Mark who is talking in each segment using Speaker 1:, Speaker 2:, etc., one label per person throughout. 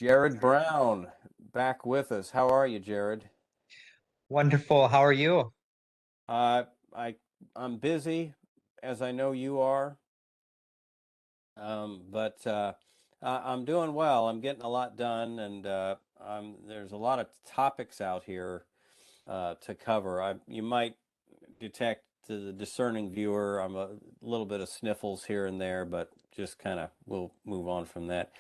Speaker 1: Jerrod Brown back with us. How are you, Jerrod?
Speaker 2: Wonderful. How are you?
Speaker 1: Uh, I I'm busy, as I know you are, but I'm doing well. I'm getting a lot done, and there's a lot of topics out here to cover. You might detect to the discerning viewer, I'm a little bit of sniffles here and there, but just kind of we'll move on from that.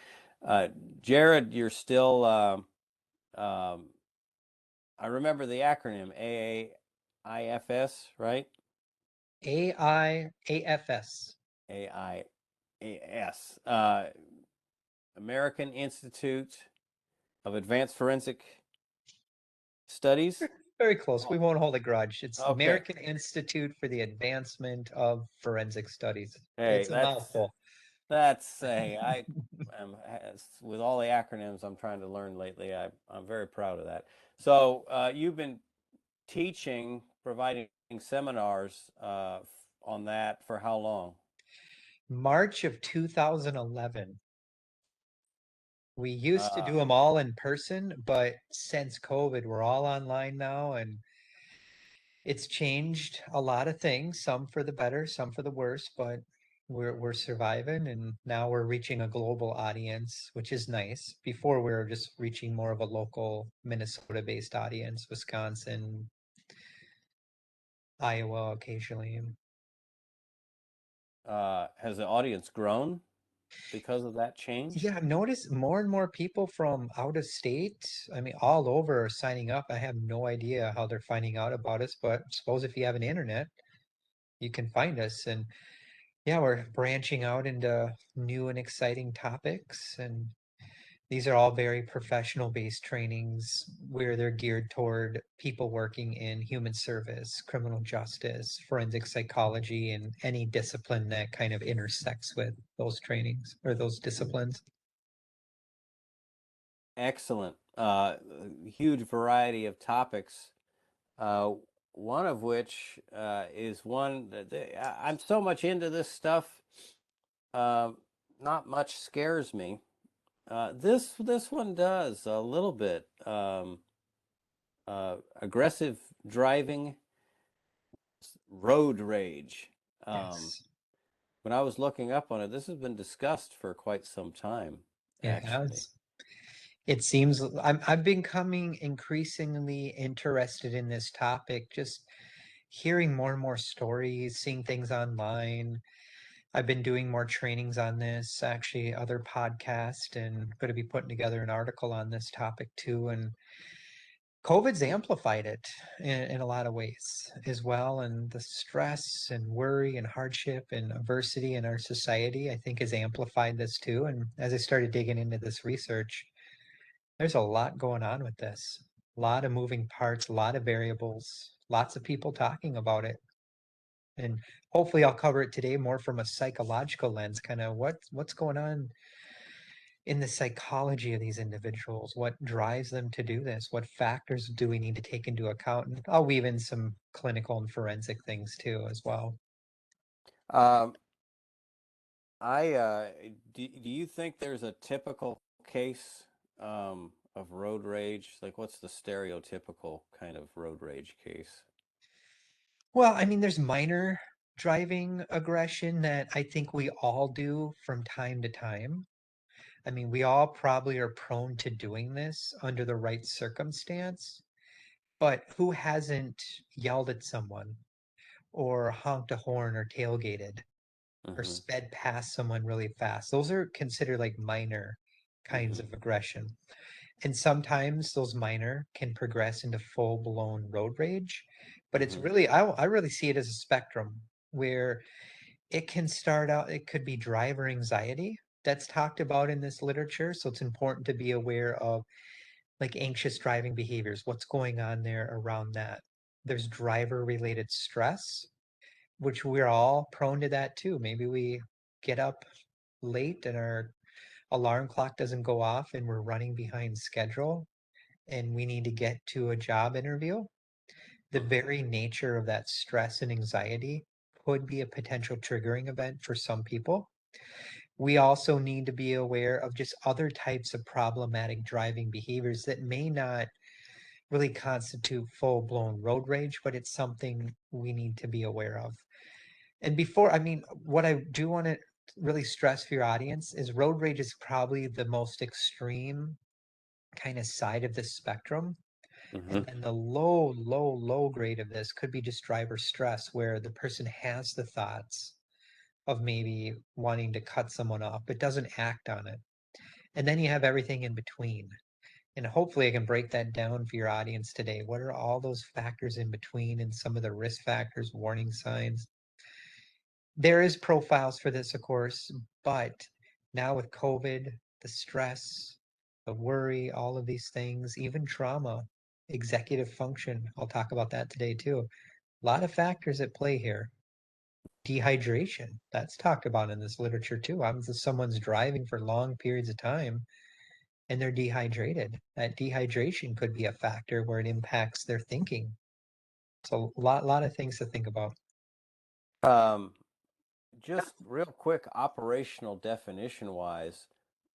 Speaker 1: Uh, Jerrod, you're still. Um, I remember the acronym AAIFS, right?
Speaker 2: AIAFS.
Speaker 1: AIAS, American Institute of Advanced Forensic Studies.
Speaker 2: Very close.
Speaker 1: Oh,
Speaker 2: We won't hold a grudge. It's
Speaker 1: okay.
Speaker 2: American Institute for the Advancement of Forensic Studies.
Speaker 1: Hey,
Speaker 2: It's a
Speaker 1: that's
Speaker 2: mouthful.
Speaker 1: that's a I am with all the acronyms I'm trying to learn lately. I'm very proud of that. So you've been teaching, providing seminars on that for how long?
Speaker 2: March of 2011. We used to
Speaker 1: Uh,
Speaker 2: do them all in person, but since COVID, we're all online now, and it's changed a lot of things, some for the better, some for the worse, but we're surviving and now we're reaching a global audience, which is nice. Before we were just reaching more of a local Minnesota-based audience, Wisconsin, Iowa occasionally.
Speaker 1: has the audience grown because of that change?
Speaker 2: Yeah, I've noticed more and more people from out of state, I mean, all over are signing up. I have no idea how they're finding out about us, but suppose if you have an internet, you can find us. And yeah, we're branching out into new and exciting topics, and these are all very professional based trainings where they're geared toward people working in human service, criminal justice, forensic psychology, and any discipline that kind of intersects with those trainings or those disciplines.
Speaker 1: Excellent. Huge variety of topics. Uh, one of which is one that I'm so much into this stuff. Uh, Not much scares me. This one does a little bit. Aggressive driving, road rage. Um,
Speaker 2: Yes,
Speaker 1: when I was looking up on it, this has been discussed for quite some time,
Speaker 2: it
Speaker 1: actually.
Speaker 2: has. It seems I'm becoming increasingly interested in this topic, just hearing more and more stories, seeing things online. I've been doing more trainings on this, actually, other podcast, and going to be putting together an article on this topic too. And COVID's amplified it in a lot of ways as well. And the stress and worry and hardship and adversity in our society, I think, has amplified this too. And as I started digging into this research, there's a lot going on with this. A lot of moving parts, a lot of variables, lots of people talking about it. And hopefully I'll cover it today more from a psychological lens, kind of what's going on in the psychology of these individuals, what drives them to do this, what factors do we need to take into account, and I'll weave in some clinical and forensic things too as well.
Speaker 1: Um, do you think there's a typical case of road rage? Like, what's the stereotypical kind of road rage case?
Speaker 2: Well, I mean, there's minor driving aggression that I think we all do from time to time. I mean, we all probably are prone to doing this under the right circumstance, but who hasn't yelled at someone or honked a horn or tailgated or
Speaker 1: Mm-hmm.
Speaker 2: sped past someone really fast? Those are considered like minor kinds
Speaker 1: Mm-hmm.
Speaker 2: of aggression. And sometimes those minor can progress into full blown road rage. But it's
Speaker 1: Mm-hmm.
Speaker 2: really, I really see it as a spectrum where it can start out, it could be driver anxiety that's talked about in this literature. So it's important to be aware of like anxious driving behaviors, what's going on there around that. There's driver related stress, which we're all prone to that too. Maybe we get up late and our alarm clock doesn't go off and we're running behind schedule and we need to get to a job interview. The
Speaker 1: Mm-hmm.
Speaker 2: very nature of that stress and anxiety could be a potential triggering event for some people. We also need to be aware of just other types of problematic driving behaviors that may not really constitute full-blown road rage, but it's something we need to be aware of. And before, I mean, what I do want to really stress for your audience is road rage is probably the most extreme kind of side of this spectrum.
Speaker 1: Mm-hmm.
Speaker 2: And then the low grade of this could be just driver stress, where the person has the thoughts of maybe wanting to cut someone off, but doesn't act on it. And then you have everything in between. And hopefully I can break that down for your audience today. What are all those factors in between and some of the risk factors, warning signs? There is profiles for this, of course, but now with COVID, the stress, the worry, all of these things, even trauma, executive function, I'll talk about that today too. A lot of factors at play here. Dehydration, that's talked about in this literature too. Someone's driving for long periods of time and they're dehydrated. That dehydration could be a factor where it impacts their thinking. So a lot of things to think about.
Speaker 1: Um, just real quick, operational definition wise,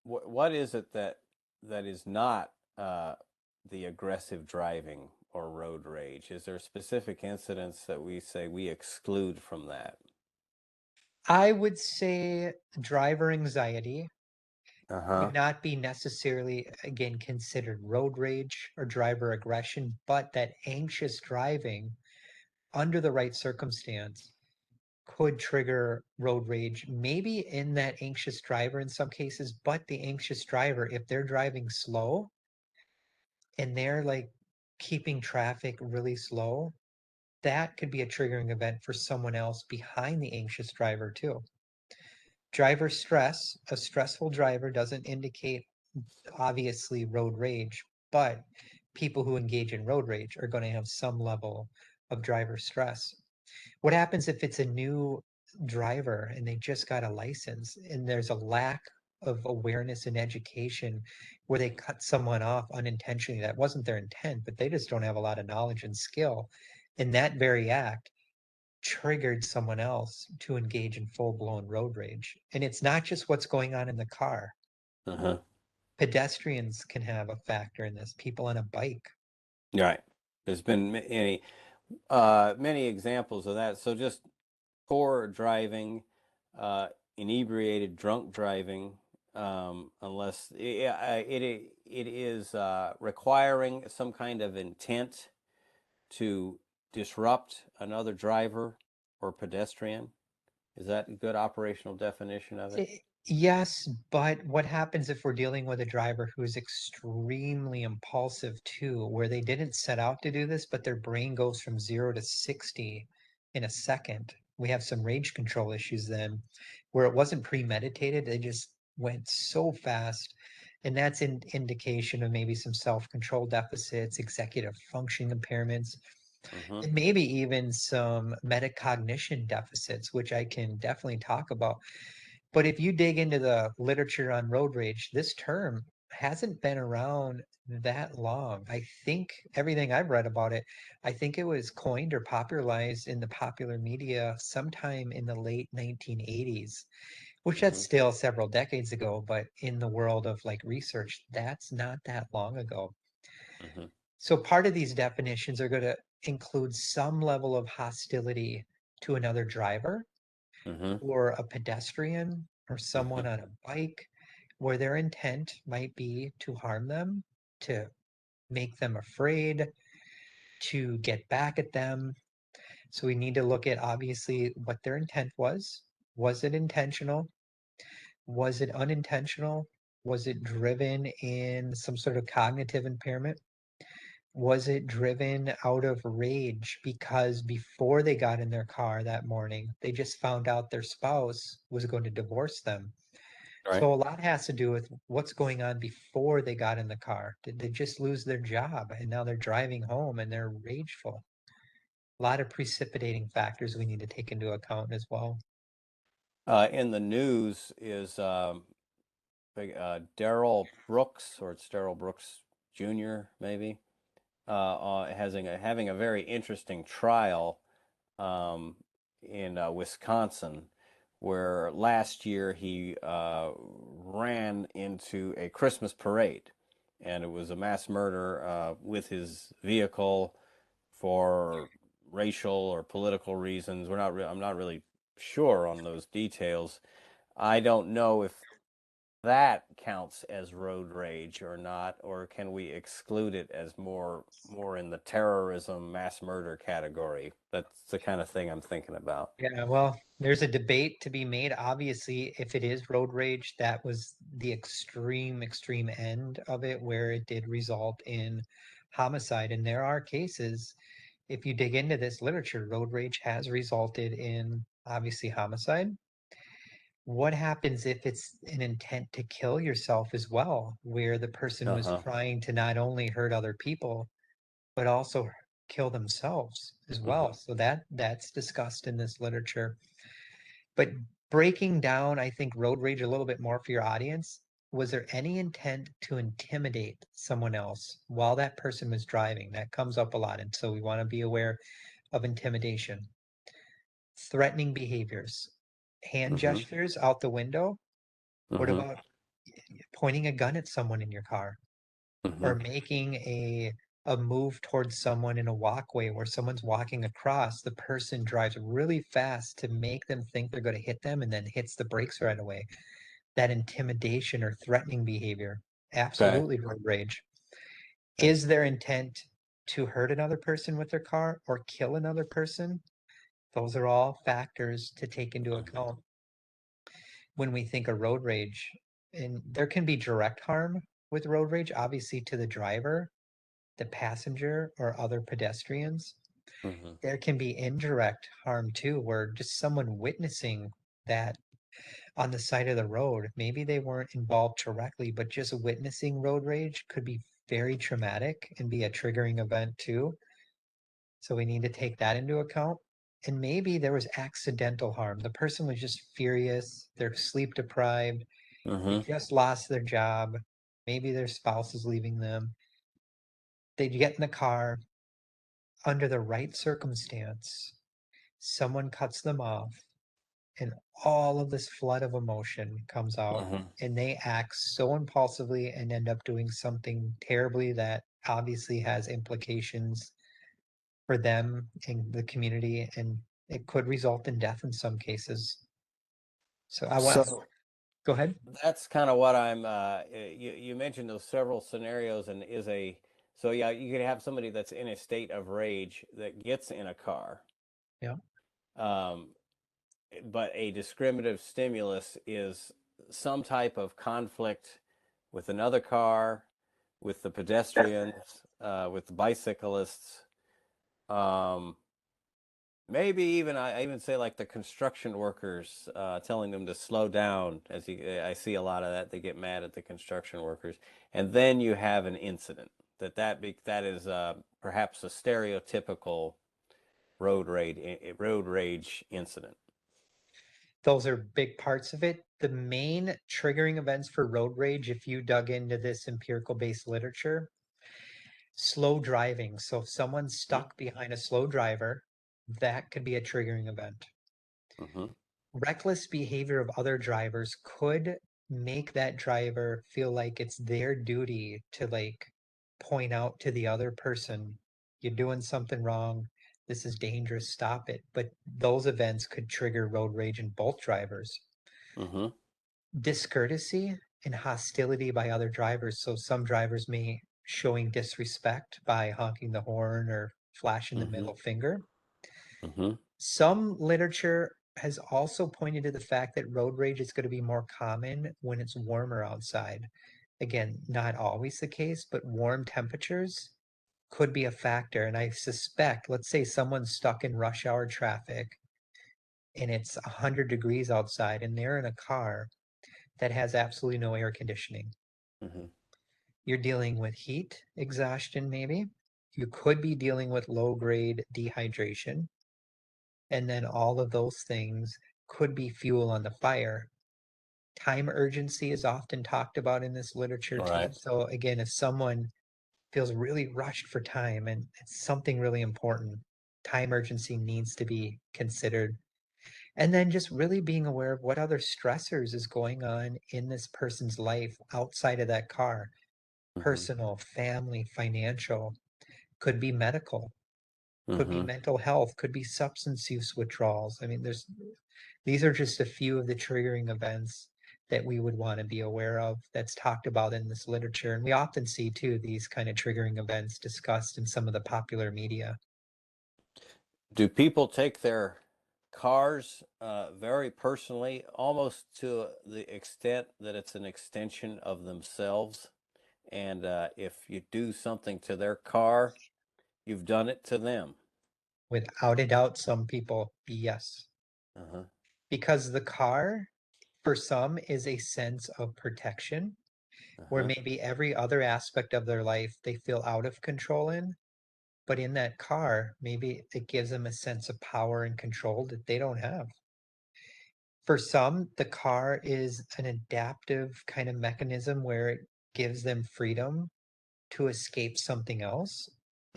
Speaker 1: what is it that is not the aggressive driving or road rage? Is there specific incidents that we say we exclude from that?
Speaker 2: I would say driver anxiety
Speaker 1: Uh-huh.
Speaker 2: would not be necessarily, again, considered road rage or driver aggression, but that anxious driving under the right circumstance could trigger road rage, maybe in that anxious driver in some cases, but the anxious driver, if they're driving slow and they're like keeping traffic really slow, that could be a triggering event for someone else behind the anxious driver too. Driver stress, a stressful driver doesn't indicate obviously road rage, but people who engage in road rage are going to have some level of driver stress. What happens if it's a new driver and they just got a license and there's a lack of awareness and education where they cut someone off unintentionally? That wasn't their intent, but they just don't have a lot of knowledge and skill. And that very act triggered someone else to engage in full-blown road rage. And it's not just what's going on in the car.
Speaker 1: Uh-huh.
Speaker 2: Pedestrians can have a factor in this, people on a bike.
Speaker 1: Right. There's been many examples of that. So just poor driving, uh, inebriated, drunk driving, unless it is requiring some kind of intent to disrupt another driver or pedestrian. Is that a good operational definition of it?
Speaker 2: Yes, but what happens if we're dealing with a driver who is extremely impulsive too, where they didn't set out to do this, but their brain goes from 0 to 60 in a second? We have some rage control issues then, where it wasn't premeditated, they just went so fast. And that's an indication of maybe some self-control deficits, executive function impairments,
Speaker 1: Mm-hmm.
Speaker 2: and maybe even some metacognition deficits, which I can definitely talk about. But if you dig into the literature on road rage, this term hasn't been around that long. I think everything I've read about it, I think it was coined or popularized in the popular media sometime in the late 1980s, which that's
Speaker 1: Mm-hmm.
Speaker 2: still several decades ago, but in the world of like research, that's not that long ago.
Speaker 1: Mm-hmm.
Speaker 2: So part of these definitions are going to include some level of hostility to another driver
Speaker 1: Mm-hmm.
Speaker 2: or a pedestrian or someone on a bike where their intent might be to harm them, to make them afraid, to get back at them. So we need to look at obviously what their intent was. Was it intentional? Was it unintentional? Was it driven in some sort of cognitive impairment? Was it driven out of rage because before they got in their car that morning, they just found out their spouse was going to divorce them?
Speaker 1: Right.
Speaker 2: So a lot has to do with what's going on before they got in the car. Did they just lose their job and now they're driving home and they're rageful? A lot of precipitating factors we need to take into account as well.
Speaker 1: In the news is Daryl Brooks, or it's Daryl Brooks Jr. maybe, having a very interesting trial um, in Wisconsin, where last year he ran into a Christmas parade, and it was a mass murder with his vehicle for racial or political reasons. I'm not really sure on those details. I don't know if that counts as road rage or not, or can we exclude it as more in the terrorism, mass murder category? That's the kind of thing I'm thinking about.
Speaker 2: Yeah, well, there's a debate to be made. Obviously, if it is road rage, that was the extreme end of it, where it did result in homicide. And there are cases, if you dig into this literature, road rage has resulted in obviously homicide. What happens if it's an intent to kill yourself as well, where the person was
Speaker 1: Uh-huh.
Speaker 2: trying to not only hurt other people, but also kill themselves as
Speaker 1: Mm-hmm.
Speaker 2: well? So that's discussed in this literature. But breaking down, I think, road rage a little bit more for your audience, was there any intent to intimidate someone else while that person was driving? That comes up a lot. And so we want to be aware of intimidation. Threatening behaviors, hand
Speaker 1: Mm-hmm.
Speaker 2: gestures out the window. What
Speaker 1: Mm-hmm.
Speaker 2: about pointing a gun at someone in your car,
Speaker 1: Mm-hmm.
Speaker 2: or making a move towards someone in a walkway where someone's walking across, the person drives really fast to make them think they're going to hit them and then hits the brakes right away? That intimidation or threatening behavior,
Speaker 1: Okay.
Speaker 2: absolutely road rage.
Speaker 1: Okay.
Speaker 2: Is their intent to hurt another person with their car or kill another person? Those are all factors to take into
Speaker 1: Mm-hmm.
Speaker 2: account when we think of road rage. And there can be direct harm with road rage, obviously, to the driver, the passenger, or other pedestrians.
Speaker 1: Mm-hmm.
Speaker 2: There can be indirect harm too, where just someone witnessing that on the side of the road, maybe they weren't involved directly, but just witnessing road rage could be very traumatic and be a triggering event too. So we need to take that into account. And maybe there was accidental harm. The person was just furious, they're sleep deprived, they
Speaker 1: Mm-hmm.
Speaker 2: just lost their job, maybe their spouse is leaving them. They get in the car under the right circumstance, someone cuts them off, and all of this flood of emotion comes out,
Speaker 1: Mm-hmm.
Speaker 2: and they act so impulsively and end up doing something terribly that obviously has implications for them and the community, and it could result in death in some cases. So I want,
Speaker 1: So
Speaker 2: go ahead.
Speaker 1: that's kind of what you mentioned those several scenarios, and is a so yeah, you could have somebody that's in a state of rage that gets in a car.
Speaker 2: Yeah.
Speaker 1: Um, but a discriminative stimulus is some type of conflict with another car, with the pedestrians, with the bicyclists, um, maybe even I even say like the construction workers, telling them to slow down. I see a lot of that. They get mad at the construction workers, and then you have an incident that is perhaps a stereotypical road rage incident.
Speaker 2: Those are big parts of it. The main triggering events for road rage, if you dug into this empirical based literature, slow driving. So if someone's stuck behind a slow driver, that could be a triggering event.
Speaker 1: Mm-hmm.
Speaker 2: Reckless behavior of other drivers could make that driver feel like it's their duty to point out to the other person, you're doing something wrong. This is dangerous. Stop it. But those events could trigger road rage in both drivers.
Speaker 1: Mm-hmm.
Speaker 2: Discourtesy and hostility by other drivers. So some drivers may showing disrespect by honking the horn or flashing the
Speaker 1: Mm-hmm.
Speaker 2: middle finger.
Speaker 1: Mm-hmm.
Speaker 2: Some literature has also pointed to the fact that road rage is going to be more common when it's warmer outside. Again, not always the case, but warm temperatures could be a factor. And I suspect, let's say someone's stuck in rush hour traffic and it's 100 degrees outside and they're in a car that has absolutely no air conditioning.
Speaker 1: Mm-hmm.
Speaker 2: You're dealing with heat exhaustion, maybe. You could be dealing with low grade dehydration. And then all of those things could be fuel on the fire. Time urgency is often talked about in this literature
Speaker 1: All
Speaker 2: too.
Speaker 1: right.
Speaker 2: So again, if someone feels really rushed for time and it's something really important, time urgency needs to be considered. And then just really being aware of what other stressors is going on in this person's life outside of that car.
Speaker 1: Mm-hmm.
Speaker 2: Personal, family, financial, could be medical, could be
Speaker 1: Mm-hmm.
Speaker 2: mental health, could be substance use withdrawals. I mean, these are just a few of the triggering events that we would want to be aware of that's talked about in this literature. And we often see too these kind of triggering events discussed in some of the popular media.
Speaker 1: Do people take their cars very personally, almost to the extent that it's an extension of themselves? And if you do something to their car, you've done it to them.
Speaker 2: Without a doubt, some people, yes.
Speaker 1: Uh-huh.
Speaker 2: Because the car, for some, is a sense of protection, where
Speaker 1: Uh-huh.
Speaker 2: maybe every other aspect of their life they feel out of control in. But in that car, maybe it gives them a sense of power and control that they don't have. For some, the car is an adaptive kind of mechanism where it gives them freedom to escape something else.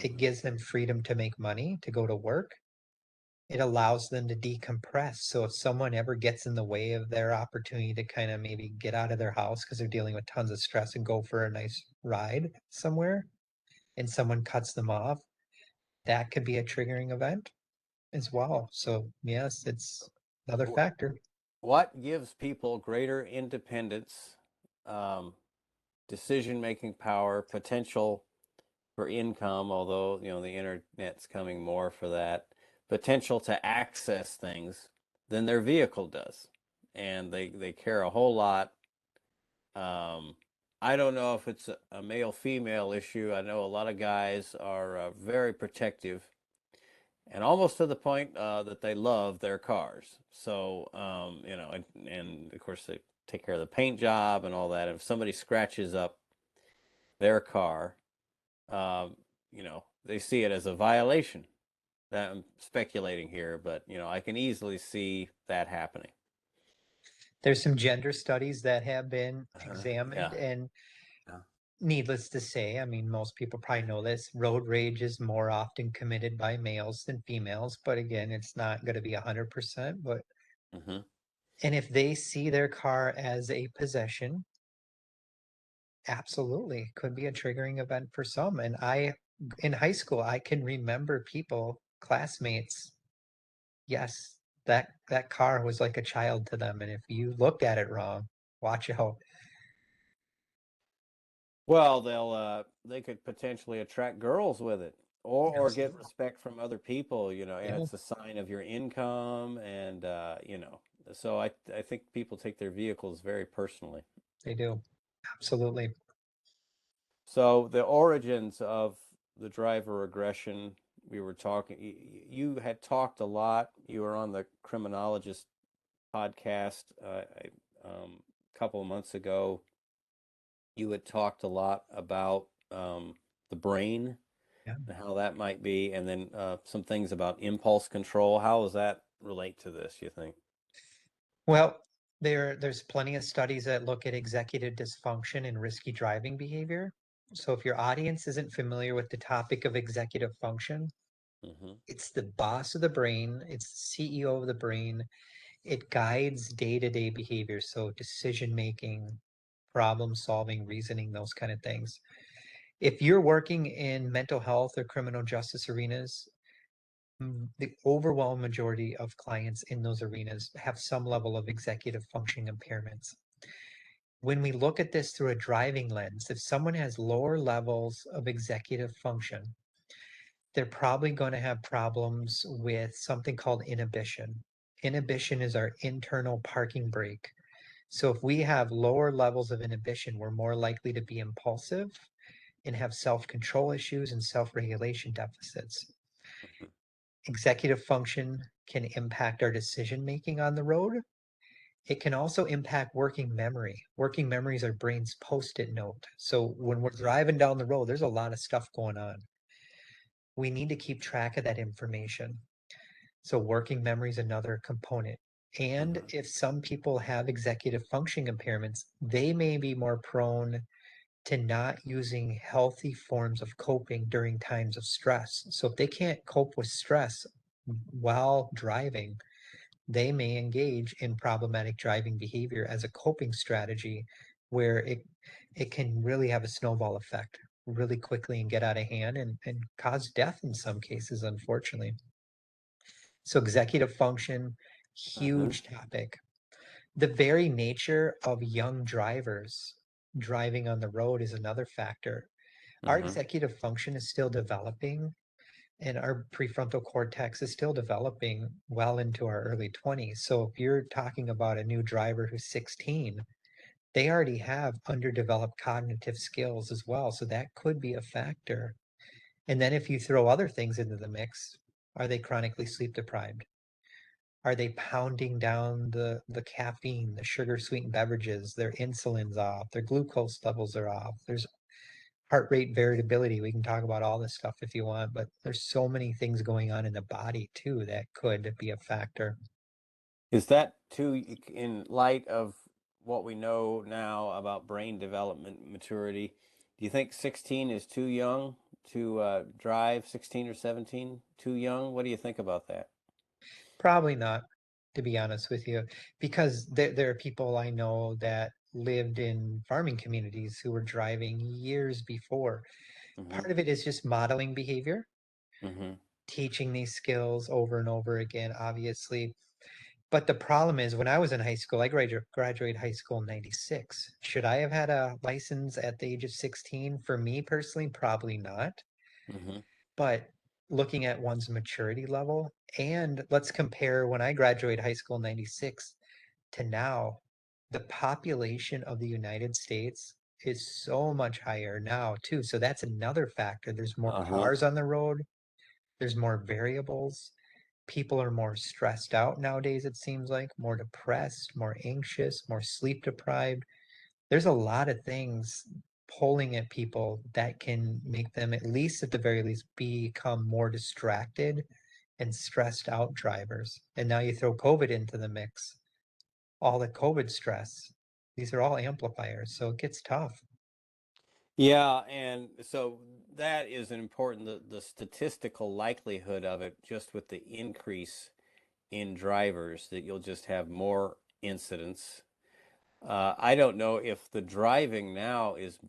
Speaker 2: It
Speaker 1: Mm-hmm.
Speaker 2: gives them freedom to make money, to go to work. It allows them to decompress. So if someone ever gets in the way of their opportunity to kind of maybe get out of their house because they're dealing with tons of stress and go for a nice ride somewhere, and someone cuts them off, that could be a triggering event as well. So yes, it's another factor.
Speaker 1: What gives people greater independence, um, decision-making power, potential for income, although the internet's coming more for that, potential to access things than their vehicle does, and they care a whole lot. Um, I don't know if it's a male female issue. I know a lot of guys are very protective and almost to the point that they love their cars. So and of course they take care of the paint job and all that. If somebody scratches up their car, um, they see it as a violation. That I'm speculating here, but I can easily see that happening.
Speaker 2: There's some gender studies that have been
Speaker 1: Yeah.
Speaker 2: examined, and
Speaker 1: Yeah.
Speaker 2: needless to say, I mean, most people probably know this, road rage is more often committed by males than females, but again, it's not going to be 100%. But,
Speaker 1: Hmm.
Speaker 2: and if they see their car as a possession, absolutely could be a triggering event for some. And in high school, I can remember people, classmates, yes, that car was like a child to them. And if you looked at it wrong, watch out.
Speaker 1: Well, they could potentially attract girls with it, or get
Speaker 2: Absolutely.
Speaker 1: respect from other people, and
Speaker 2: Yeah,
Speaker 1: it's a sign of your income, and so I think people take their vehicles very personally.
Speaker 2: they do. Absolutely.
Speaker 1: So the origins of the driver aggression, we were talking. You had talked a lot. You were on the criminologist podcast a couple of months ago. You had talked a lot about the brain
Speaker 2: Yeah.
Speaker 1: and how that might be, and then some things about impulse control. How does that relate to this, you think?
Speaker 2: Well, there's plenty of studies that look at executive dysfunction and risky driving behavior. So if your audience isn't familiar with the topic of executive function,
Speaker 1: Hmm.
Speaker 2: it's the boss of the brain, it's the CEO of the brain. It guides day-to-day behavior, so decision making, problem solving, reasoning, those kind of things. If you're working in mental health or criminal justice arenas, the overwhelming majority of clients in those arenas have some level of executive functioning impairments. When we look at this through a driving lens, if someone has lower levels of executive function, they're probably going to have problems with something called inhibition. Inhibition is our internal parking brake. So if we have lower levels of inhibition, we're more likely to be impulsive and have self-control issues and self-regulation deficits. Executive function can impact our decision making on the road. It can also impact working memory. Working memory is our brain's post-it note. So when we're driving down the road, there's a lot of stuff going on. We need to keep track of that information. So working memory is another component. And
Speaker 1: Hmm.
Speaker 2: if some people have executive functioning impairments, they may be more prone to not using healthy forms of coping during times of stress. So if they can't cope with stress while driving, they may engage in problematic driving behavior as a coping strategy where it can really have a snowball effect really quickly and get out of hand and cause death in some cases, unfortunately. So executive function,
Speaker 1: Mm-hmm.
Speaker 2: huge topic. The very nature of young drivers driving on the road is another factor. Our
Speaker 1: Mm-hmm.
Speaker 2: executive function is still developing, and our prefrontal cortex is still developing well into our early 20s. So if you're talking about a new driver who's 16, they already have underdeveloped cognitive skills as well. So that could be a factor. And then if you throw other things into the mix, are they chronically sleep deprived? Are they pounding down the caffeine, the sugar sweetened beverages? Their insulin's off, their glucose levels are off. There's heart rate variability. We can talk about all this stuff if you want, but there's so many things going on in the body too that could be a factor.
Speaker 1: Is that too, in light of what we know now about brain development maturity? Do you think 16 is too young to drive? 16 or 17 too young? What do you think about that?
Speaker 2: Probably not, to be honest with you, because there are people I know that lived in farming communities who were driving years before.
Speaker 1: Mm-hmm.
Speaker 2: Part of it is just modeling behavior,
Speaker 1: Mm-hmm.
Speaker 2: teaching these skills over and over again, obviously. But the problem is, when I was in high school, I graduated high school in 96. Should I have had a license at the age of 16? For me personally, probably not.
Speaker 1: Mm-hmm.
Speaker 2: But looking at one's maturity level, and let's compare when I graduated high school in 96 to now, the population of the United States is so much higher now, too. So that's another factor. There's more
Speaker 1: Uh-huh.
Speaker 2: cars on the road, there's more variables. People are more stressed out nowadays, it seems like, more depressed, more anxious, more sleep deprived. There's a lot of things pulling at people that can make them, at least at the very least, become more distracted and stressed out drivers. And now you throw COVID into the mix, all the COVID stress. These are all amplifiers, so it gets tough.
Speaker 1: Yeah, and so that is an important, the statistical likelihood of it, just with the increase in drivers, that you'll just have more incidents. I don't know if the driving now is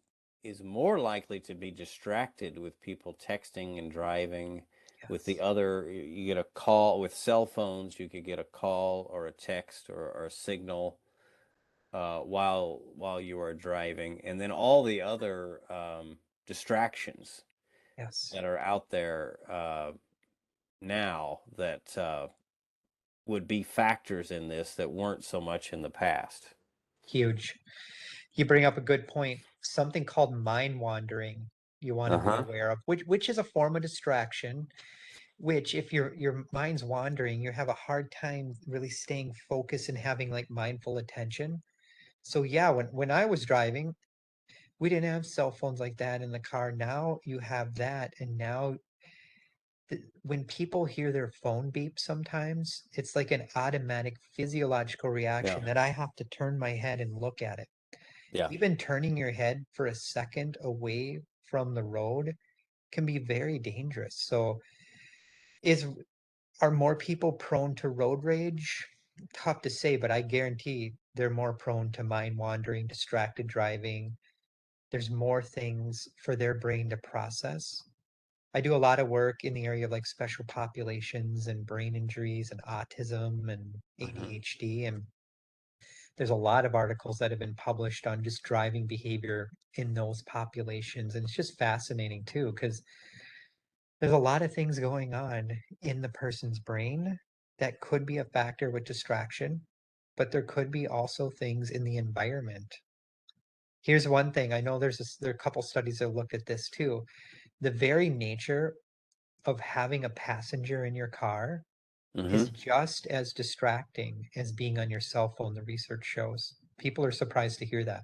Speaker 1: more likely to be distracted with people texting and driving. With the
Speaker 2: Yes.
Speaker 1: other, you get a call with cell phones, you could get a call or a text or a signal while you are driving, and then all the other distractions
Speaker 2: Yes.
Speaker 1: that are out there now that would be factors in this that weren't so much in the past.
Speaker 2: Huge. You bring up a good point. Something called mind wandering you want to be
Speaker 1: Uh-huh.
Speaker 2: aware of, which is a form of distraction, which if your mind's wandering, you have a hard time really staying focused and having like mindful attention. So yeah, when I was driving, we didn't have cell phones like that in the car. Now you have that, and now when people hear their phone beep sometimes, it's like an automatic physiological
Speaker 1: Yeah.
Speaker 2: reaction that I have to turn my head and look at it.
Speaker 1: Yeah.
Speaker 2: Even turning your head for a second away from the road can be very dangerous. So is are more people prone to road rage? Tough to say, but I guarantee they're more prone to mind wandering, distracted driving. There's more things for their brain to process. I do a lot of work in the area of like special populations and brain injuries and autism and
Speaker 1: Uh-huh.
Speaker 2: ADHD. And there's a lot of articles that have been published on just driving behavior in those populations. And it's just fascinating too, because there's a lot of things going on in the person's brain that could be a factor with distraction, but there could be also things in the environment. Here's one thing. I know there are a couple studies that looked at this too. The very nature of having a passenger in your car is
Speaker 1: Mm-hmm.
Speaker 2: just as distracting as being on your cell phone, the research shows. People are surprised to hear that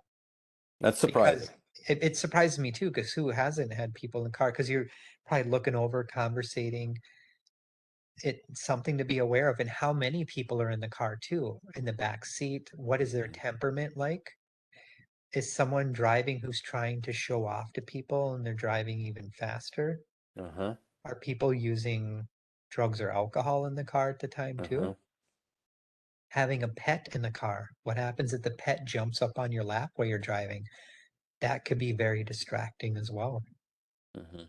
Speaker 1: That's
Speaker 2: because
Speaker 1: surprising.
Speaker 2: it surprises me too, because who hasn't had people in the car? Because you're probably looking over, conversating. It's something to be aware of, and how many people are in the car too, in the back seat. What is their
Speaker 1: Mm-hmm.
Speaker 2: temperament like? Is someone driving who's trying to show off to people and they're driving even faster?
Speaker 1: Uh-huh.
Speaker 2: Are people using drugs or alcohol in the car at the time too?
Speaker 1: Uh-huh.
Speaker 2: Having a pet in the car. What happens if the pet jumps up on your lap while you're driving? That could be very distracting as well.
Speaker 1: Hmm.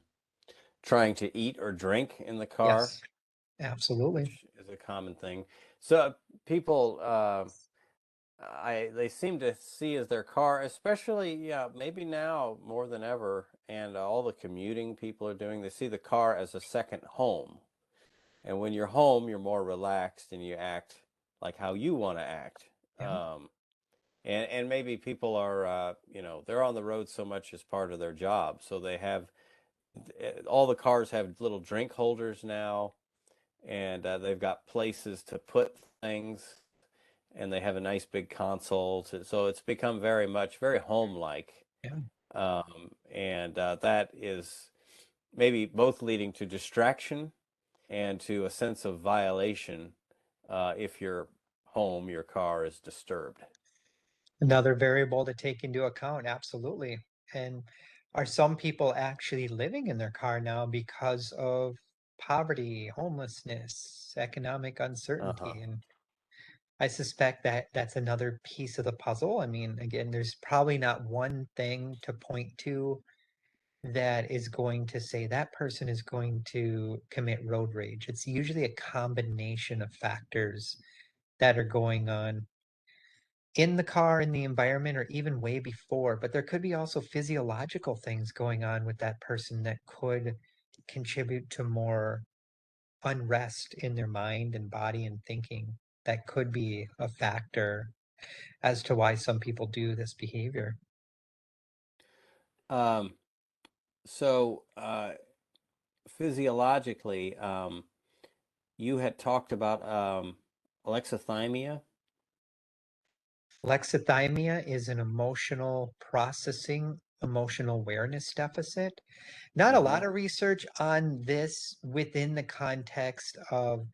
Speaker 1: Trying to eat or drink in the car,
Speaker 2: Yes, absolutely.
Speaker 1: which is a common thing. So people, they seem to see as their car, especially, yeah, maybe now more than ever, and all the commuting people are doing, they see the car as a second home. And when you're home, you're more relaxed and you act like how you want to act.
Speaker 2: Yeah.
Speaker 1: Um, and maybe people are, they're on the road so much as part of their job, so they have all the cars have little drink holders now, and they've got places to put things, and they have a nice big console. So it's become very home-like,
Speaker 2: Yeah.
Speaker 1: and that is maybe both leading to distraction and to a sense of violation if your home, your car is disturbed.
Speaker 2: Another variable to take into account, absolutely. And are some people actually living in their car now because of poverty, homelessness, economic
Speaker 1: Uh-huh.
Speaker 2: uncertainty? And I suspect that that's another piece of the puzzle. I mean, again, there's probably not one thing to point to that is going to say that person is going to commit road rage. It's usually a combination of factors that are going on in the car, in the environment, or even way before. But there could be also physiological things going on with that person that could contribute to more unrest in their mind and body and thinking. That could be a factor as to why some people do this behavior.
Speaker 1: Um, so physiologically, you had talked about alexithymia.
Speaker 2: Alexithymia is an emotional processing, emotional awareness deficit. Not a
Speaker 1: Mm-hmm.
Speaker 2: lot of research on this within the context of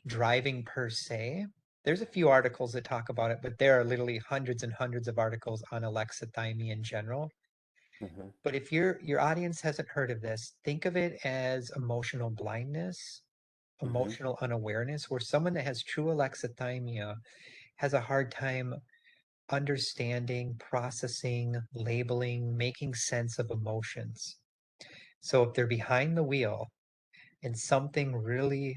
Speaker 2: driving per se. There's a few articles that talk about it, but there are literally hundreds and hundreds of articles on alexithymia in general.
Speaker 1: Mm-hmm.
Speaker 2: But if your audience hasn't heard of this, think of it as emotional blindness,
Speaker 1: Mm-hmm.
Speaker 2: emotional unawareness, where someone that has true alexithymia has a hard time understanding, processing, labeling, making sense of emotions. So if they're behind the wheel and something really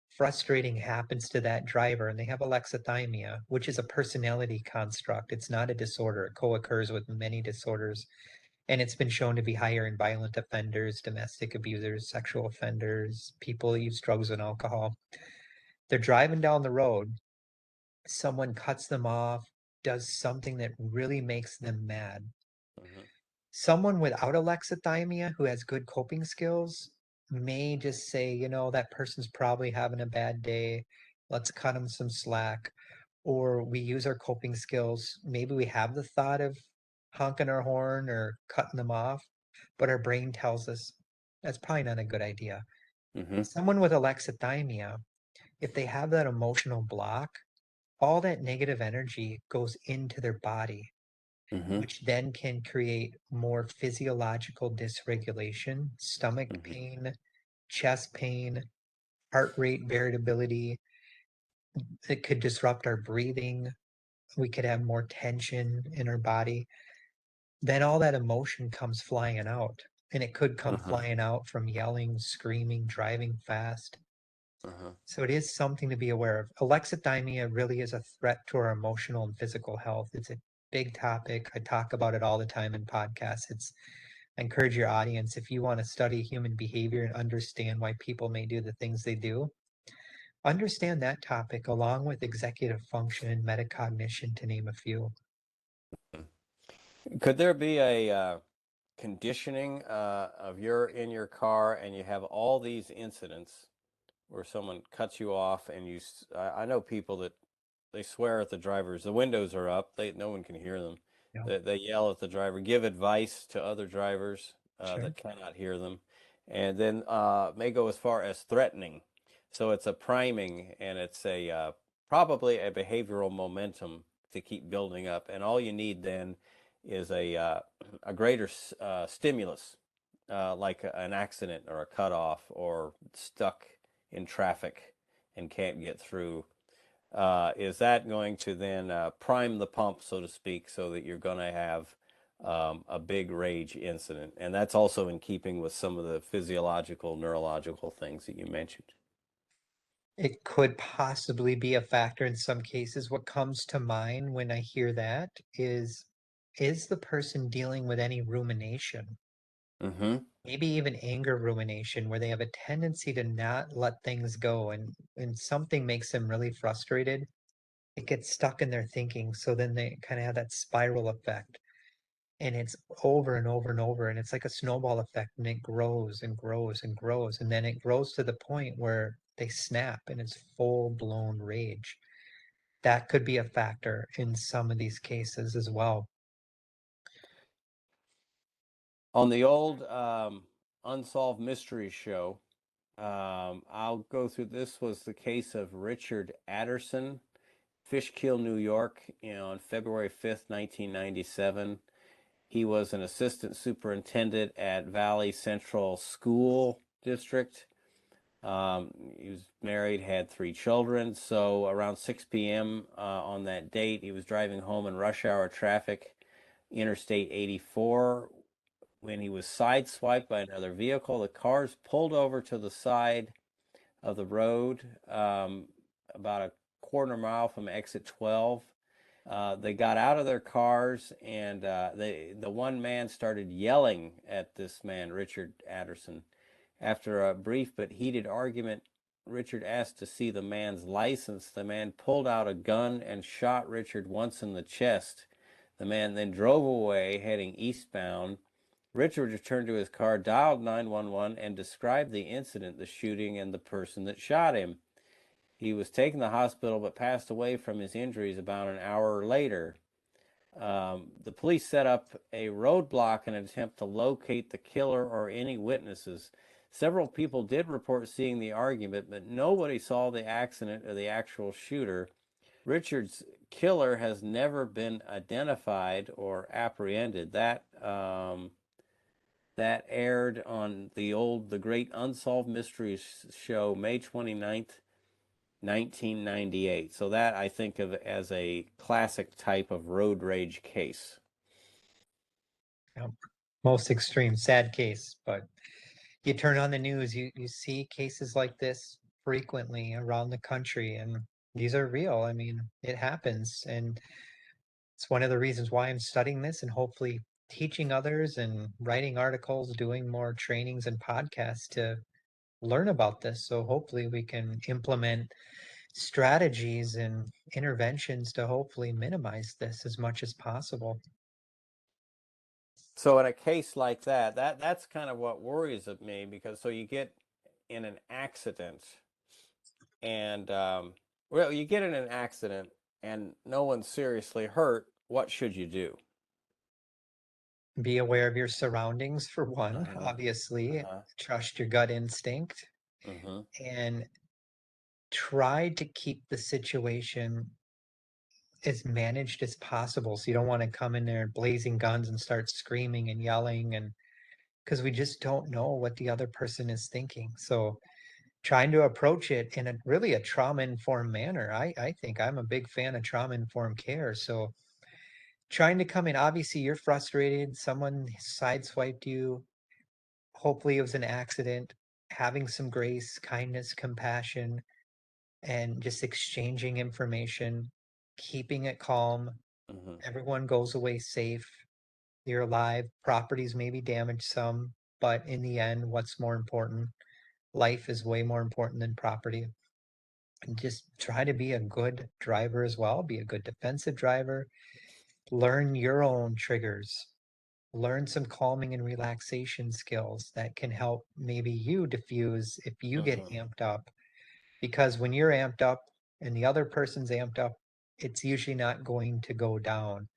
Speaker 2: frustrating happens to that driver and they have alexithymia, which is a personality construct, it's not a disorder. It co-occurs with many disorders. And it's been shown to be higher in violent offenders, domestic abusers, sexual offenders, people who use drugs and alcohol. They're driving down the road, someone cuts them off, does something that really makes them mad.
Speaker 1: Mm-hmm.
Speaker 2: Someone without alexithymia who has good coping skills may just say, that person's probably having a bad day. Let's cut them some slack. Or we use our coping skills. Maybe we have the thought of honking our horn or cutting them off, but our brain tells us that's probably not a good idea.
Speaker 1: Mm-hmm.
Speaker 2: Someone with alexithymia, if they have that emotional block, all that negative energy goes into their body,
Speaker 1: Mm-hmm.
Speaker 2: which then can create more physiological dysregulation, stomach
Speaker 1: Mm-hmm.
Speaker 2: pain, chest pain, heart rate variability. It could disrupt our breathing. We could have more tension in our body. Then all that emotion comes flying out. And it could come
Speaker 1: Uh-huh.
Speaker 2: flying out from yelling, screaming, driving fast.
Speaker 1: Uh-huh.
Speaker 2: So it is something to be aware of. Alexithymia really is a threat to our emotional and physical health. It's a big topic. I talk about it all the time in podcasts. I encourage your audience, if you want to study human behavior and understand why people may do the things they do, understand that topic along with executive function, metacognition, to name a few.
Speaker 1: Could there be a conditioning of you're in your car and you have all these incidents where someone cuts you off and I know people that they swear at the drivers. The windows are up. No one can hear them.
Speaker 2: Yeah,
Speaker 1: They yell at the driver, give advice to other drivers
Speaker 2: sure.
Speaker 1: that cannot hear them, and then may go as far as threatening. So it's a priming, and it's a probably a behavioral momentum to keep building up. And all you need then is a greater stimulus, like an accident or a cutoff or stuck in traffic and can't get through. is that going to then prime the pump, so to speak, so that you're going to have a big rage incident? And that's also in keeping with some of the physiological, neurological things that you mentioned.
Speaker 2: It could possibly be a factor in some cases. What comes to mind when I hear that is the person dealing with any rumination,
Speaker 1: Mm-hmm.
Speaker 2: maybe even anger rumination, where they have a tendency to not let things go, and when something makes them really frustrated, it gets stuck in their thinking. So then they kind of have that spiral effect, and it's over and over and over, and it's like a snowball effect, and it grows and grows and grows, and then it grows to the point where they snap and it's full blown rage. That could be a factor in some of these cases as well.
Speaker 1: On the old Unsolved Mysteries show, I'll go through. This was the case of Richard Adderson, Fishkill, New York, on February 5th, 1997. He was an assistant superintendent at Valley Central School District. He was married, had 3 children. So around 6 p.m. On that date, he was driving home in rush hour traffic, Interstate 84, when he was sideswiped by another vehicle. The cars pulled over to the side of the road, about a quarter mile from exit 12. They got out of their cars, and the one man started yelling at this man, Richard Adderson. After a brief but heated argument, Richard asked to see the man's license. The man pulled out a gun and shot Richard once in the chest. The man then drove away, heading eastbound. Richard returned to his car, dialed 911, and described the incident, the shooting, and the person that shot him. He was taken to the hospital but passed away from his injuries about an hour later. The police set up a roadblock in an attempt to locate the killer or any witnesses. Several people did report seeing the argument, but nobody saw the accident or the actual shooter. Richard's killer has never been identified or apprehended. That aired on the Great Unsolved Mysteries show, May 29th, 1998. So that I think of as a classic type of road rage case.
Speaker 2: You know, most extreme, sad case, but you turn on the news, you see cases like this frequently around the country, and these are real. I mean, it happens, and it's one of the reasons why I'm studying this and hopefully teaching others and writing articles, doing more trainings and podcasts to learn about this. So hopefully we can implement strategies and interventions to hopefully minimize this as much as possible.
Speaker 1: So in a case like that's kind of what worries of me, because so you get in an accident, and well, you get in an accident and no one's seriously hurt. What should you do?
Speaker 2: Be aware of your surroundings for one,
Speaker 1: Uh-huh.
Speaker 2: obviously,
Speaker 1: Uh-huh.
Speaker 2: trust your gut instinct,
Speaker 1: Mm-hmm.
Speaker 2: and try to keep the situation as managed as possible. So you don't want to come in there blazing guns and start screaming and yelling, and because we just don't know what the other person is thinking. So trying to approach it in a really a trauma-informed manner. I think I'm a big fan of trauma-informed care. So trying to come in, obviously you're frustrated, someone sideswiped you, hopefully it was an accident, having some grace, kindness, compassion, and just exchanging information, keeping it calm.
Speaker 1: Mm-hmm.
Speaker 2: Everyone goes away safe. You're alive. Properties may be damaged some, but in the end, what's more important? Life is way more important than property. And just try to be a good driver as well. Be a good defensive driver. Learn your own triggers. Learn some calming and relaxation skills that can help maybe you diffuse if you get
Speaker 1: Mm-hmm.
Speaker 2: amped up. Because when you're amped up and the other person's amped up, it's usually not going to go down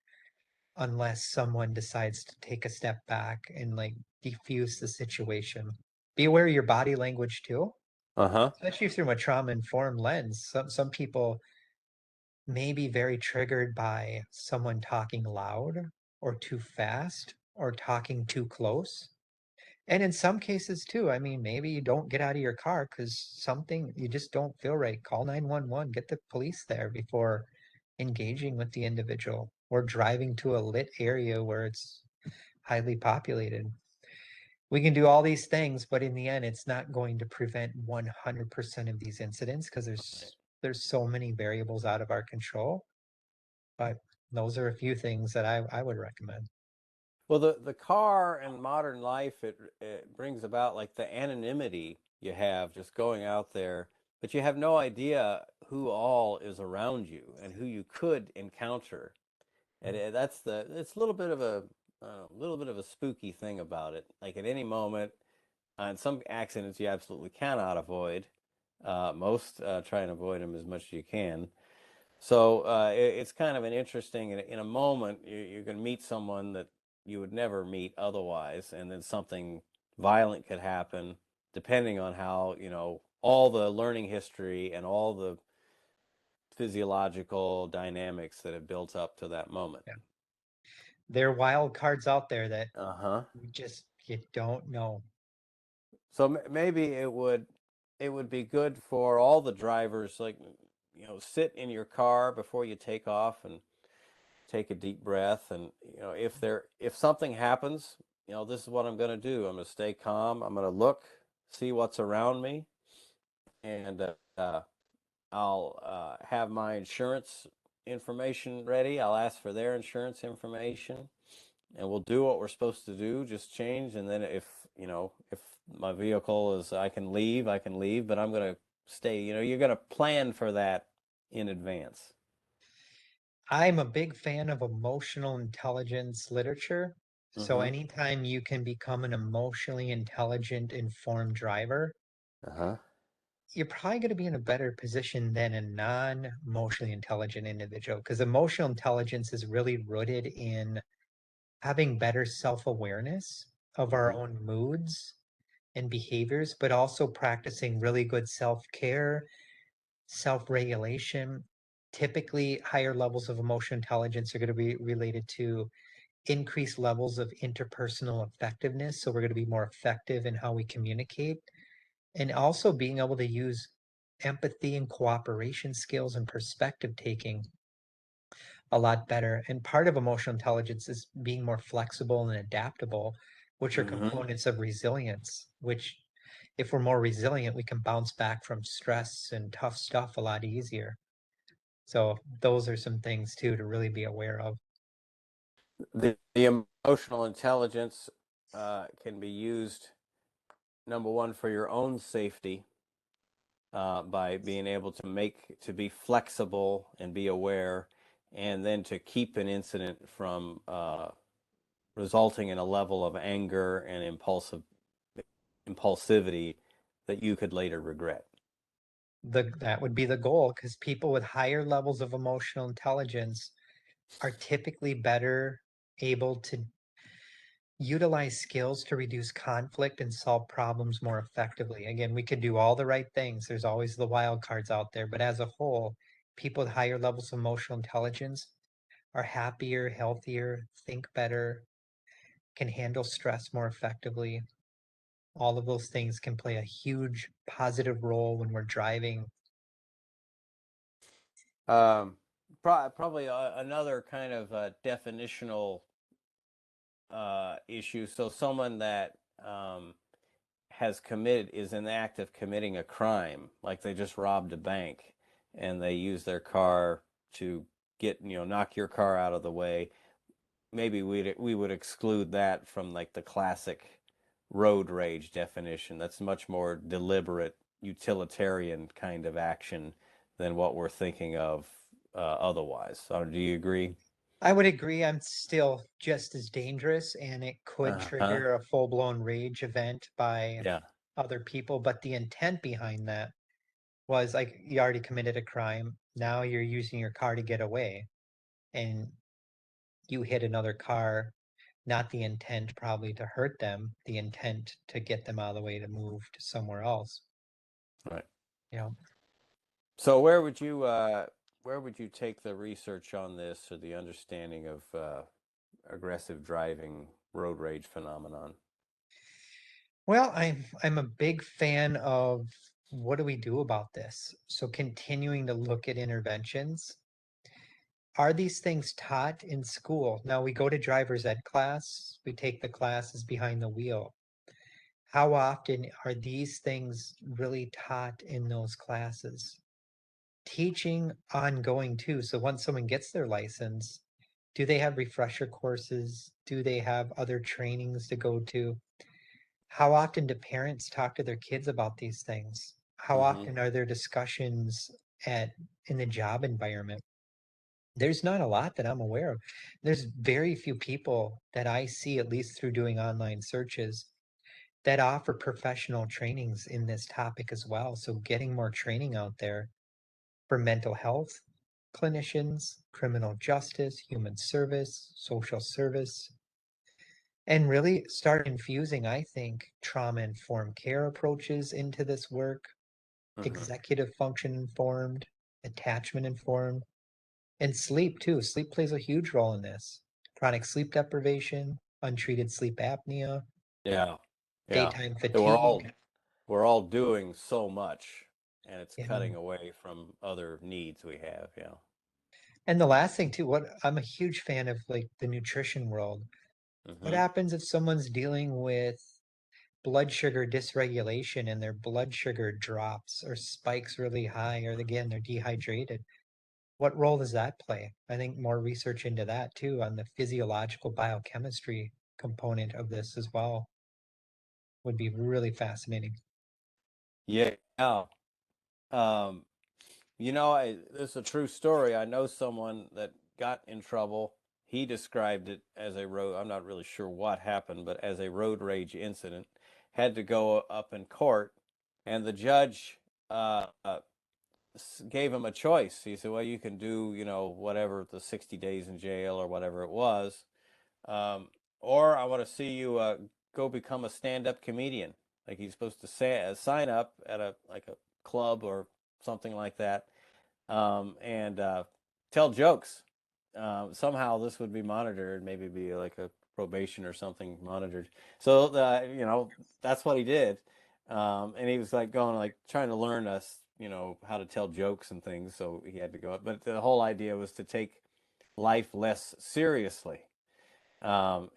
Speaker 2: unless someone decides to take a step back and like defuse the situation. Be aware of your body language too,
Speaker 1: Uh-huh.
Speaker 2: especially through a trauma-informed lens. Some people may be very triggered by someone talking loud or too fast or talking too close. And in some cases too, I mean, maybe you don't get out of your car because something you just don't feel right. Call 911, get the police there before engaging with the individual or driving to a lit area where it's highly populated. We can do all these things, but in the end, it's not going to prevent 100% of these incidents because
Speaker 1: Right.
Speaker 2: there's so many variables out of our control. But those are a few things that I would recommend.
Speaker 1: Well, the car and modern life, it brings about like the anonymity you have just going out there, but you have no idea who all is around you and who you could encounter. And it's a little bit of a spooky thing about it. Like at any moment, in some accidents you absolutely cannot avoid. Most try and avoid them as much as you can. So it's kind of an interesting, in a moment, you're going to meet someone that you would never meet otherwise, and then something violent could happen, depending on how, all the learning history and all the physiological dynamics that have built up to that moment.
Speaker 2: Yeah. There are wild cards out there that
Speaker 1: Uh-huh.
Speaker 2: you don't know.
Speaker 1: So maybe it would be good for all the drivers, like, sit in your car before you take off and take a deep breath, and if something happens, this is what I'm going to do. I'm going to stay calm. I'm going to look, see what's around me, and I'll have my insurance information ready. I'll ask for their insurance information, and we'll do what we're supposed to do. Just change, and then if my vehicle is, I can leave, but I'm going to stay. You're going to plan for that in advance.
Speaker 2: I'm a big fan of emotional intelligence literature. So
Speaker 1: Mm-hmm.
Speaker 2: anytime you can become an emotionally intelligent, informed driver,
Speaker 1: Uh-huh.
Speaker 2: you're probably going to be in a better position than a non-emotionally intelligent individual because emotional intelligence is really rooted in having better self-awareness of our
Speaker 1: Mm-hmm.
Speaker 2: own moods and behaviors, but also practicing really good self-care, self-regulation. Typically, higher levels of emotional intelligence are going to be related to increased levels of interpersonal effectiveness. So we're going to be more effective in how we communicate and also being able to use empathy and cooperation skills and perspective taking a lot better. And part of emotional intelligence is being more flexible and adaptable, which are
Speaker 1: Mm-hmm.
Speaker 2: components of resilience, which if we're more resilient, we can bounce back from stress and tough stuff a lot easier. So those are some things too to really be aware of.
Speaker 1: The emotional intelligence can be used, number one, for your own safety, by being able to be flexible and be aware, and then to keep an incident from resulting in a level of anger and impulsivity that you could later regret.
Speaker 2: That would be the goal because people with higher levels of emotional intelligence are typically better able to utilize skills to reduce conflict and solve problems more effectively. Again, we could do all the right things. There's always the wild cards out there, but as a whole, people with higher levels of emotional intelligence are happier, healthier, think better, can handle stress more effectively. All of those things can play a huge positive role when we're driving.
Speaker 1: Um, Probably another kind of definitional issue. So someone that is in the act of committing a crime, like they just robbed a bank, and they use their car to knock your car out of the way. Maybe we would exclude that from like the classic road rage definition. That's much more deliberate, utilitarian kind of action than what we're thinking of otherwise. So, do you agree?
Speaker 2: I would agree, I'm still just as dangerous and it could
Speaker 1: Uh-huh.
Speaker 2: trigger a full-blown rage event by
Speaker 1: Yeah.
Speaker 2: other people, but the intent behind that was like you already committed a crime. Now you're using your car to get away and you hit another car, not the intent probably to hurt them, the intent to get them out of the way to move to somewhere else.
Speaker 1: Right.
Speaker 2: You know,
Speaker 1: So where would you take the research on this, or the understanding of aggressive driving road rage phenomenon?
Speaker 2: Well, I'm a big fan of what do we do about this? So continuing to look at interventions. Are these things taught in school? Now we go to driver's ed class, we take the classes behind the wheel. How often are these things really taught in those classes? Teaching ongoing too. So once someone gets their license, do they have refresher courses? Do they have other trainings to go to? How often do parents talk to their kids about these things? How
Speaker 1: Mm-hmm.
Speaker 2: often are there discussions at in the job environment? There's not a lot that I'm aware of. There's very few people that I see, at least through doing online searches, that offer professional trainings in this topic as well. So getting more training out there for mental health clinicians, criminal justice, human service, social service, and really start infusing, I think, trauma informed care approaches into this work,
Speaker 1: Mm-hmm.
Speaker 2: executive function informed, attachment informed, and sleep too. Sleep plays a huge role in this. Chronic sleep deprivation, untreated sleep apnea,
Speaker 1: Yeah. Yeah.
Speaker 2: daytime
Speaker 1: So
Speaker 2: fatigue.
Speaker 1: we're all doing so much, and it's
Speaker 2: Yeah.
Speaker 1: cutting away from other needs we have. Yeah.
Speaker 2: And the last thing too, what I'm a huge fan of like the nutrition world. What
Speaker 1: Mm-hmm.
Speaker 2: happens if someone's dealing with blood sugar dysregulation and their blood sugar drops or spikes really high, or again, they're dehydrated? What role does that play? I think more research into that too on the physiological biochemistry component of this as well would be really fascinating.
Speaker 1: Yeah. Um, this is a true story. I know someone that got in trouble. He described it as I'm not really sure what happened, but as a road rage incident, had to go up in court, and the judge uh, uh, gave him a choice. He said, well, you can do, whatever, the 60 days in jail or whatever it was, um, or I want to see you go become a stand-up comedian. Like he's supposed to sign up at a club or something like that, and tell jokes. Somehow this would be monitored, maybe be like a probation or something monitored. So that's what he did, and he was like going like trying to learn us, how to tell jokes and things. So he had to go up, but the whole idea was to take life less seriously.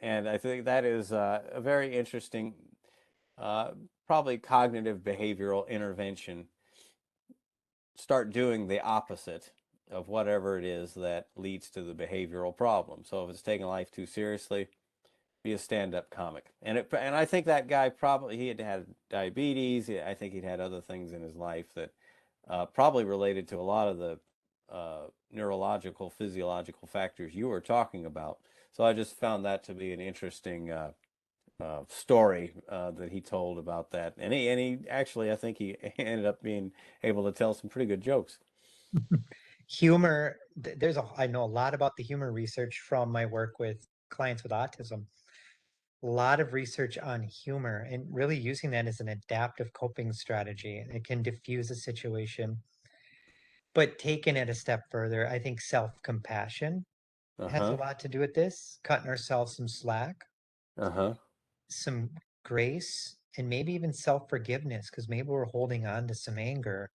Speaker 1: And I think that is a very interesting, uh, probably cognitive behavioral intervention. Start doing the opposite of whatever it is that leads to the behavioral problem. So if it's taking life too seriously, be a stand-up comic. And I think that guy probably he had had diabetes. I think he'd had other things in his life that probably related to a lot of the neurological, physiological factors you were talking about. So I just found that to be an interesting story that he told about that. And he actually, I think he ended up being able to tell some pretty good jokes.
Speaker 2: Humor, I know a lot about the humor research from my work with clients with autism. A lot of research on humor and really using that as an adaptive coping strategy. It can diffuse a situation. But taking it a step further, I think self-compassion has a
Speaker 1: Uh-huh.
Speaker 2: lot to do with this, cutting ourselves some slack,
Speaker 1: Uh-huh.
Speaker 2: some grace, and maybe even self-forgiveness, because maybe we're holding on to some anger,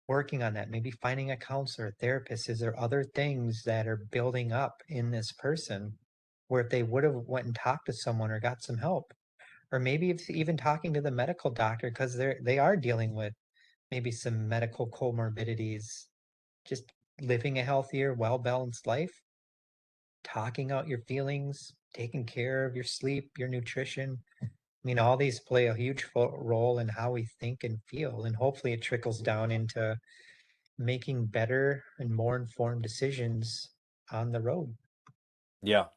Speaker 2: working on that, maybe finding a counselor, a therapist. Is there other things that are building up in this person where if they would have went and talked to someone or got some help, or maybe if even talking to the medical doctor because they are dealing with maybe some medical comorbidities, just living a healthier, well-balanced life, talking out your feelings, taking care of your sleep, your nutrition. I mean, all these play a huge role in how we think and feel, and hopefully it trickles down into making better and more informed decisions on the road.
Speaker 1: Yeah.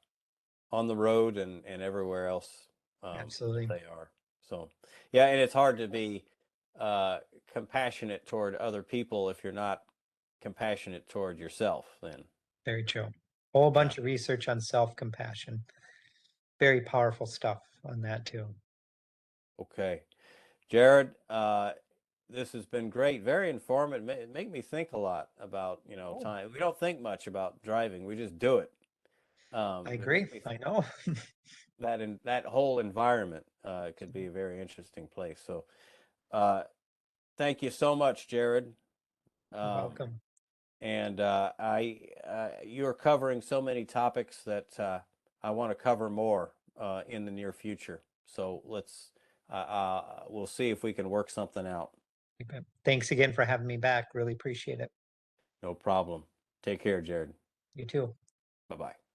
Speaker 1: On the road and everywhere else that
Speaker 2: Absolutely.
Speaker 1: they are. So, yeah, and it's hard to be uh, compassionate toward other people if you're not compassionate toward yourself. Then,
Speaker 2: Very true. Whole
Speaker 1: yeah.
Speaker 2: bunch of research on self-compassion. Very powerful stuff on that too.
Speaker 1: Okay, Jerrod, this has been great, very informative. Make me think a lot about
Speaker 2: Oh,
Speaker 1: time. We don't think much about driving; we just do it.
Speaker 2: I
Speaker 1: It
Speaker 2: agree.
Speaker 1: make me
Speaker 2: I know.
Speaker 1: that whole environment could be a very interesting place. So uh, thank you so much, Jerrod.
Speaker 2: You're
Speaker 1: Um,
Speaker 2: welcome.
Speaker 1: and you're covering so many topics that I want to cover more in the near future. So we'll see if we can work something out.
Speaker 2: Okay. Thanks again for having me back. Really appreciate it.
Speaker 1: No problem. Take care, Jerrod.
Speaker 2: You too.
Speaker 1: Bye bye.